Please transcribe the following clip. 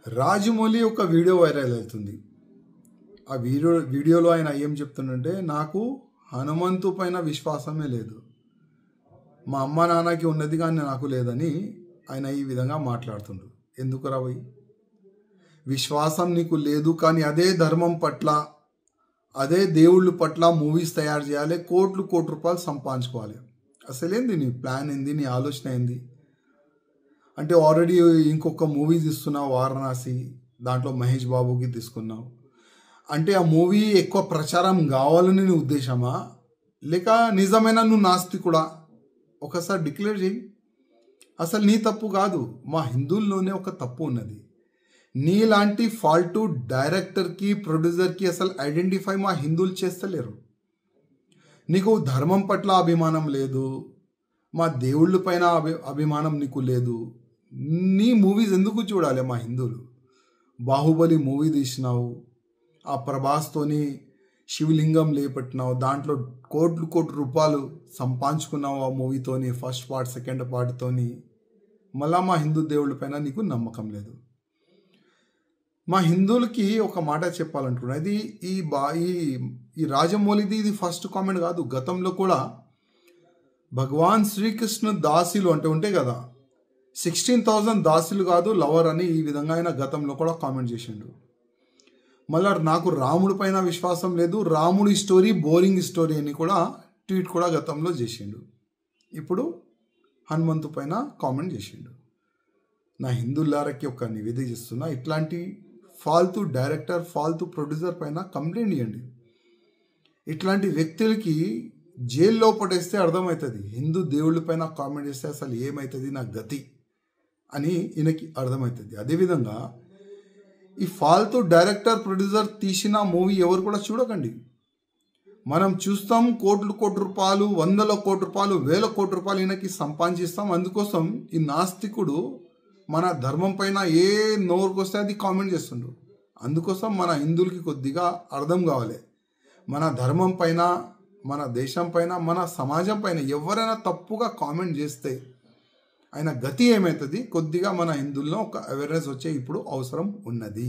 రాజమౌళి ఒక video viral అవుతుంది. ఆ వీడియోలో ఆయన ఏం చెప్తుండంటే, నాకు హనుమంతు పైన విశ్వాసమే లేదు, మా అమ్మ నాన్నకి ఉన్నది కానీ నాకు లేదని ఆయన ఈ విధంగా మాట్లాడుతుండ్రు. ఎందుకు రావయ్యి? విశ్వాసం నీకు లేదు కానీ అదే ధర్మం పట్ల, అదే దేవుళ్ళ పట్ల మూవీస్ తయారు చేయాలి, కోట్ల రూపాయలు సంపాదించుకోవాలి. అసలేంది నీ ప్లాన్ ఏంది? నీ ఆలోచన ఏంది? అంటే ఆల్రెడీ ఇంకొక మూవీ తీస్తున్నావు వారణాసి, దాంట్లో మహేష్ బాబుకి తీసుకున్నావు. అంటే ఆ మూవీ ఎక్కువ ప్రచారం కావాలని నీ ఉద్దేశమా, లేక నిజమైన నువ్వు నాస్తికుడా? ఒకసారి డిక్లేర్ చేయి. అసలు నీ తప్పు కాదు, మా హిందువుల్లోనే ఒక తప్పు ఉన్నది. నీలాంటి ఫాల్టు డైరెక్టర్కి, ప్రొడ్యూసర్కి అసలు ఐడెంటిఫై మా హిందువులు చేస్తలేరు. నీకు ధర్మం పట్ల అభిమానం లేదు, మా దేవుళ్ళ పైన అభిమానం నీకు లేదు. నీ మూవీస్ ఎందుకు చూడాలి మా హిందువులు? బాహుబలి మూవీ తీసినావు, ఆ ప్రభాస్తోని శివలింగం లేపట్టినావు, దాంట్లో కోట్ల రూపాయలు సంపాదించుకున్నావు ఆ మూవీతోని, ఫస్ట్ పార్ట్ సెకండ్ పార్ట్తోని. మళ్ళా మా హిందూ దేవుళ్ళ పైన నీకు నమ్మకం లేదు. మా హిందువులకి ఒక మాట చెప్పాలంటున్నా, ఇది ఈ రాజమౌళిది ఇది ఫస్ట్ కామెంట్ కాదు. గతంలో కూడా భగవాన్ శ్రీకృష్ణ దాసులు అంటే ఉంటాయి కదా, 16,000 దాసులు కాదు లవర్ అని ఈ విధంగా ఆయన గతంలో కూడా కామెంట్ చేసిండు. మళ్ళీ నాకు రాముడి పైన విశ్వాసం లేదు, రాముడి స్టోరీ బోరింగ్ స్టోరీ అని కూడా ట్వీట్ కూడా గతంలో చేసిండు. ఇప్పుడు హనుమంతు పైన కామెంట్ చేసిండు. నా హిందువులారకి ఒక నివేదిక చేస్తున్నా, ఇట్లాంటి ఫాల్తూ డైరెక్టర్, ఫాల్తూ ప్రొడ్యూసర్ పైన కంప్లైంట్ ఇవ్వండి. ఇట్లాంటి వ్యక్తులకి జైల్లో పడేస్తే అర్థమవుతుంది, హిందూ దేవుళ్ళ పైన కామెంట్ చేస్తే అసలు ఏమవుతుంది నా గతి అని ఈయనకి అర్థమవుతుంది. అదేవిధంగా ఈ ఫాల్తూ డైరెక్టర్, ప్రొడ్యూసర్ తీసిన మూవీ ఎవరు కూడా చూడకండి. మనం చూస్తాం కోట్ల రూపాయలు, 100 కోట్ల రూపాయలు, 1000 కోట్ల రూపాయలు ఈయనకి సంపాదించిస్తాం. అందుకోసం ఈ నాస్తికుడు మన ధర్మం పైన ఏ నోరుకు వస్తే అది కామెంట్ చేస్తుండ్రు. అందుకోసం మన హిందువులకి కొద్దిగా అర్థం కావాలి, మన ధర్మం పైన, మన దేశం పైన, మన సమాజం పైన ఎవరైనా తప్పుగా కామెంట్ చేస్తే ఆయన గతి ఏమవుతుంది, కొద్దిగా మన హిందువుల్లో ఒక అవేర్నెస్ వచ్చే ఇప్పుడు అవసరం ఉన్నది.